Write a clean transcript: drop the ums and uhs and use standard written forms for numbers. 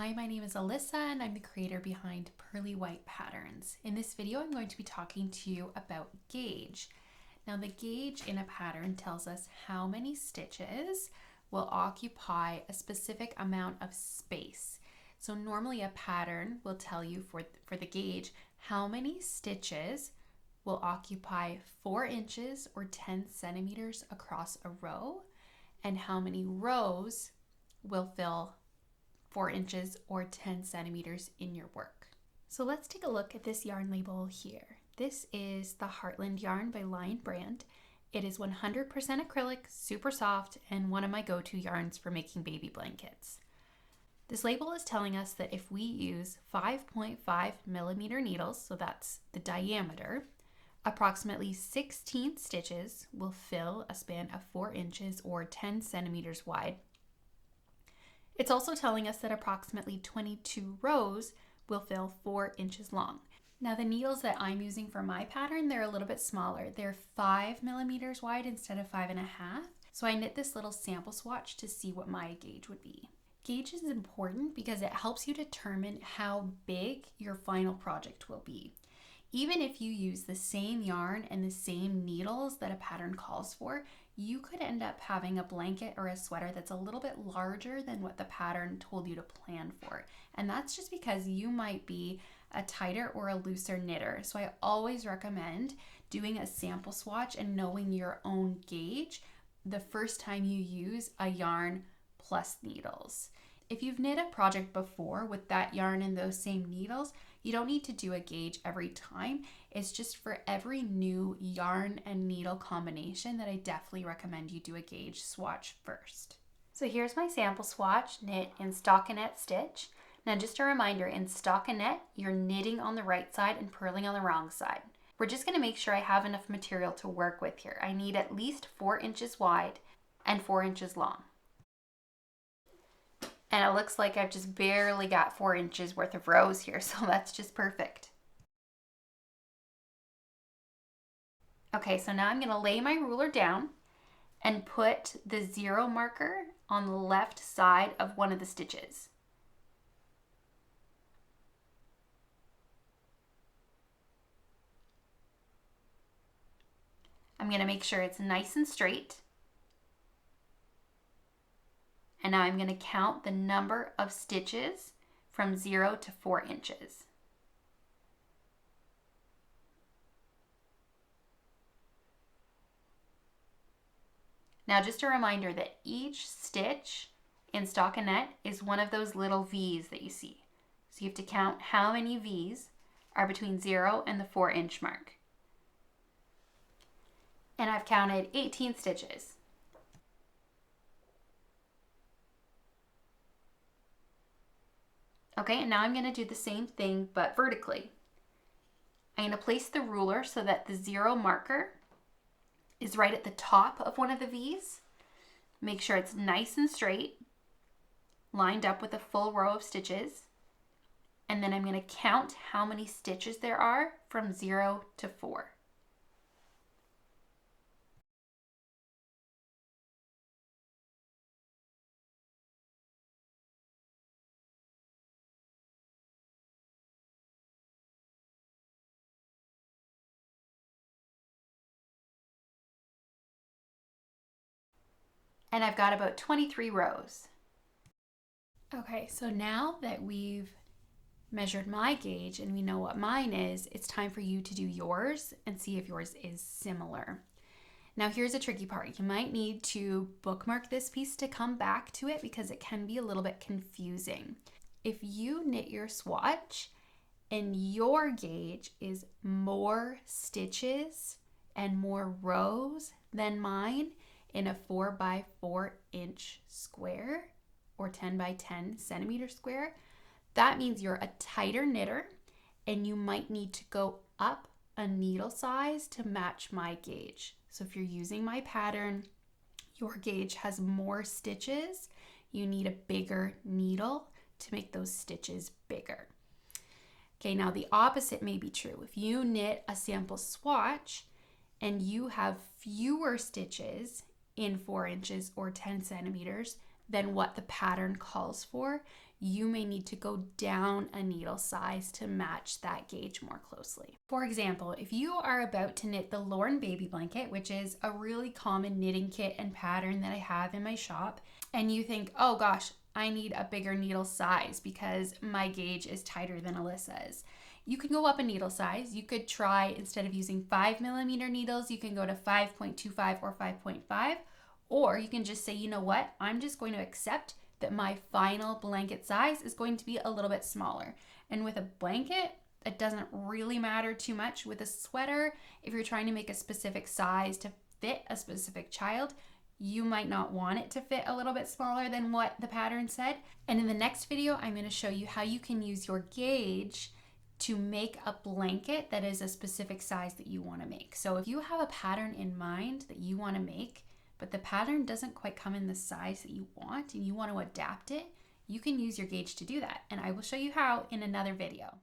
Hi, my name is Alyssa and I'm the creator behind Pearly White Patterns. In this video, I'm going to be talking to you about gauge. Now, the gauge in a pattern tells us how many stitches will occupy a specific amount of space. So normally a pattern will tell you for the gauge how many stitches will occupy 4 inches or 10 centimeters across a row, and how many rows will fill 4 inches or 10 centimeters in your work. So let's take a look at this yarn label here. This is the Heartland yarn by Lion Brand. It is 100% acrylic, super soft, and one of my go-to yarns for making baby blankets. This label is telling us that if we use 5.5 millimeter needles, so that's the diameter, approximately 16 stitches will fill a span of 4 inches or 10 centimeters wide. It's also telling us that approximately 22 rows will fill 4 inches long. Now the needles that I'm using for my pattern, they're a little bit smaller. They're 5 millimeters wide instead of 5.5. So I knit this little sample swatch to see what my gauge would be. Gauge is important because it helps you determine how big your final project will be. Even if you use the same yarn and the same needles that a pattern calls for, you could end up having a blanket or a sweater that's a little bit larger than what the pattern told you to plan for. And that's just because you might be a tighter or a looser knitter. So I always recommend doing a sample swatch and knowing your own gauge the first time you use a yarn plus needles. If you've knit a project before with that yarn and those same needles, you don't need to do a gauge every time. It's just for every new yarn and needle combination that I definitely recommend you do a gauge swatch first. So here's my sample swatch knit in stockinette stitch. Now just a reminder, in stockinette, you're knitting on the right side and purling on the wrong side. We're just gonna make sure I have enough material to work with here. I need at least 4 inches wide and 4 inches long. And it looks like I've just barely got 4 inches worth of rows here, so that's just perfect. Okay, so now I'm gonna lay my ruler down and put the 0 marker on the left side of one of the stitches. I'm gonna make sure it's nice and straight. And now I'm going to count the number of stitches from 0 to 4 inches. Now just a reminder that each stitch in stockinette is one of those little V's that you see. So you have to count how many V's are between 0 and the 4 inch mark. And I've counted 18 stitches. Okay, and now I'm going to do the same thing, but vertically. I'm going to place the ruler so that the 0 marker is right at the top of one of the V's. Make sure it's nice and straight, lined up with a full row of stitches. And then I'm going to count how many stitches there are from 0 to 4. And I've got about 23 rows. Okay, so now that we've measured my gauge and we know what mine is, it's time for you to do yours and see if yours is similar. Now here's a tricky part. You might need to bookmark this piece to come back to it because it can be a little bit confusing. If you knit your swatch and your gauge is more stitches and more rows than mine, in a 4 by 4 inch square or 10 by 10 centimeter square, that means you're a tighter knitter and you might need to go up a needle size to match my gauge. So if you're using my pattern, your gauge has more stitches, you need a bigger needle to make those stitches bigger. Okay, now the opposite may be true. If you knit a sample swatch and you have fewer stitches in 4 inches or 10 centimeters than what the pattern calls for, you may need to go down a needle size to match that gauge more closely. For example, if you are about to knit the Lorne baby blanket, which is a really common knitting kit and pattern that I have in my shop, and you think, oh gosh, I need a bigger needle size because my gauge is tighter than Alyssa's. You can go up a needle size. You could try, instead of using 5mm needles, you can go to 5.25 or 5.5, or you can just say, you know what, I'm just going to accept that my final blanket size is going to be a little bit smaller. And with a blanket, it doesn't really matter too much. With a sweater, if you're trying to make a specific size to fit a specific child, you might not want it to fit a little bit smaller than what the pattern said. And in the next video, I'm going to show you how you can use your gauge to make a blanket that is a specific size that you want to make. So if you have a pattern in mind that you want to make, but the pattern doesn't quite come in the size that you want and you want to adapt it, you can use your gauge to do that. And I will show you how in another video.